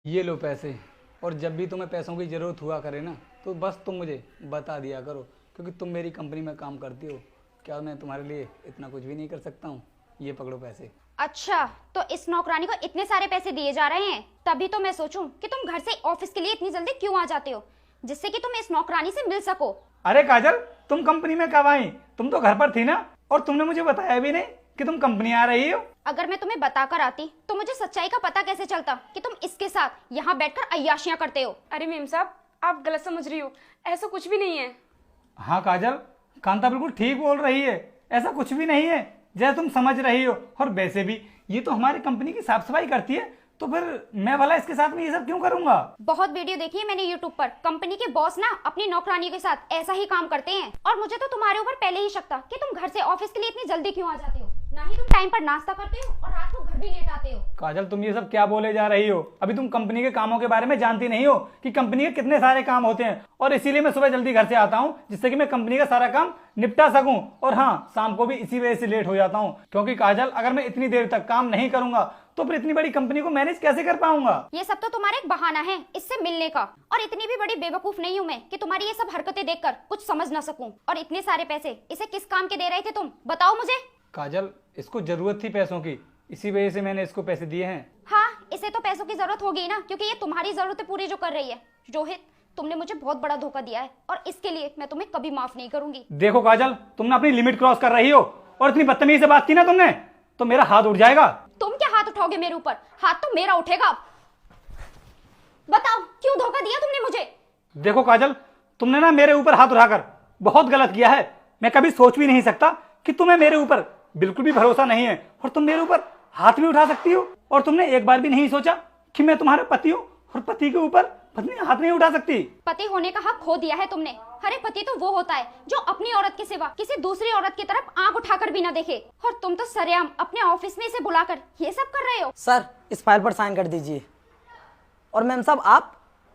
ये लो पैसे। और जब भी तुम्हें पैसों की ज़रूरत हुआ करे ना तो बस तुम मुझे बता दिया करो, क्योंकि तुम मेरी कंपनी में काम करती हो। क्या मैं तुम्हारे लिए इतना कुछ भी नहीं कर सकता हूँ? ये पकड़ो पैसे। अच्छा, तो इस नौकरानी को इतने सारे पैसे दिए जा रहे हैं, तभी तो मैं सोचूं कि तुम घर से ऑफिस के लिए इतनी जल्दी क्यों आ जाते हो, जिससे कि तुम इस नौकरानी से मिल सको। अरे काजल, तुम कंपनी में कब आई? तुम तो घर पर थी ना, और तुमने मुझे बताया भी नहीं कि तुम कंपनी आ रही हो। अगर मैं तुम्हें बताकर आती तो मुझे सच्चाई का पता कैसे चलता कि तुम इसके साथ यहाँ बैठकर अय्याशियां करते हो। अरे मेम साहब, आप गलत समझ रही हो, ऐसा कुछ भी नहीं है। हाँ काजल, कांता बिल्कुल ठीक बोल रही है, ऐसा कुछ भी नहीं है जैसा तुम समझ रही हो। और वैसे भी ये तो हमारी कंपनी की साफ सफाई करती है, तो फिर मैं भला इसके साथ में ये सब क्यों करूंगा? बहुत वीडियो देखी है मैंने यूट्यूब पर, कंपनी के बॉस ना अपनी नौकरानी के साथ ऐसा ही काम करते हैं। और मुझे तो तुम्हारे ऊपर पहले ही शक था कि तुम घर से ऑफिस के लिए इतनी जल्दी क्यों आ जाते हो। ना ही तुम टाइम पर नाश्ता करते हो और रात को घर भी लेट आते हो। काजल, तुम ये सब क्या बोले जा रही हो? अभी तुम कंपनी के कामों के बारे में जानती नहीं हो कि कंपनी के कितने सारे काम होते हैं, और इसीलिए मैं सुबह जल्दी घर से आता हूँ, जिससे कि मैं कंपनी का सारा काम निपटा सकूं। और हाँ, शाम को भी इसी वजह से लेट हो जाता हूँ, क्योंकि काजल, अगर मैं इतनी देर तक काम नहीं करूंगा तो फिर इतनी बड़ी कंपनी को मैनेज कैसे कर पाऊंगा? ये सब तो तुम्हारा एक बहाना है इससे मिलने का, और इतनी भी बड़ी बेवकूफ नहीं हूँ मैं कि तुम्हारी ये सब हरकतें देखकर कुछ समझ ना सकूं। और इतने सारे पैसे इसे किस काम के दे रहे थे तुम, बताओ मुझे। काजल, इसको ज़रूरत थी पैसों की, इसी वजह से मैंने इसको पैसे दिए हैं। हाँ, इसे तो पैसों की जरूरत होगी ना, क्योंकि ये तुम्हारी जरूरतें पूरी जो कर रही है। रोहित, तुमने मुझे बहुत बड़ा धोखा दिया है और इसके लिए मैं तुम्हें कभी माफ नहीं करूंगी। देखो काजल, तुमने अपनी लिमिट क्रॉस कर रही हो, और इतनी बदतमीजी से बात की ना तुमने, तो मेरा हाथ उठ जाएगा। तुम क्या हाथ उठाओगे मेरे ऊपर? हाथ तो मेरा उठेगा। बताओ, क्यों धोखा दिया तुमने मुझे? देखो काजल, तुमने ना मेरे ऊपर हाथ उठाकर बहुत गलत किया है। मैं कभी सोच भी नहीं सकता कि तुम्हें मेरे ऊपर बिल्कुल भी भरोसा नहीं है, और तुम मेरे ऊपर हाथ भी उठा सकती हो। और तुमने एक बार भी नहीं सोचा कि मैं तुम्हारा पति हूँ, और पति के ऊपर पत्नी हाथ नहीं उठा सकती। पति होने का हक खो दिया है तुमने। अरे पति तो वो होता है जो अपनी औरत के सिवा किसी दूसरी औरत की तरफ आंख उठाकर भी ना देखे, और तुम तो सरेआम अपने ऑफिस में इसे बुलाकर ये सब कर रहे हो। सर, इस फाइल पर साइन कर दीजिए। और मैम साहब,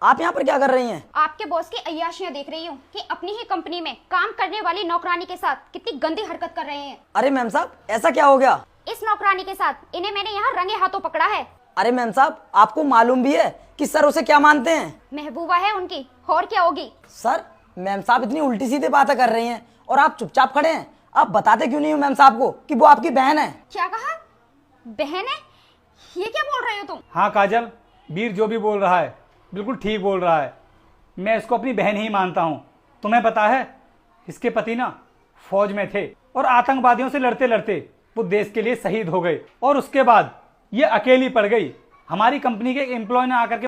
आप यहाँ पर क्या कर रही हैं? आपके बॉस की अय्याशियां देख रही हूँ कि अपनी ही कंपनी में काम करने वाली नौकरानी के साथ कितनी गंदी हरकत कर रहे हैं। अरे मैम साहब, ऐसा क्या हो गया? इस नौकरानी के साथ इन्हें मैंने यहाँ रंगे हाथों पकड़ा है। अरे मैम साहब, आपको मालूम भी है कि सर उसे क्या मानते हैं? महबूबा है उनकी, और क्या होगी। सर, मैम साहब इतनी उल्टी सीधे बातें कर रही हैं और आप चुपचाप खड़े हैं। आप बताते क्यों नहीं हो मैम साहब को कि वो आपकी बहन है? क्या कहा? बहन है? ये क्या बोल रहे हो तुम? हाँ काजल, वीर जो भी बोल रहा है बिल्कुल ठीक बोल रहा है। मैं इसको अपनी बहन ही मानता हूँ। तुम्हें पता है, इसके पति ना फौज में थे, और आतंकवादियों से लड़ते लड़ते वो देश के लिए शहीद हो गए, और उसके बाद ये अकेली पड़ गई। हमारी कंपनी के एक एम्प्लॉय ने आकर के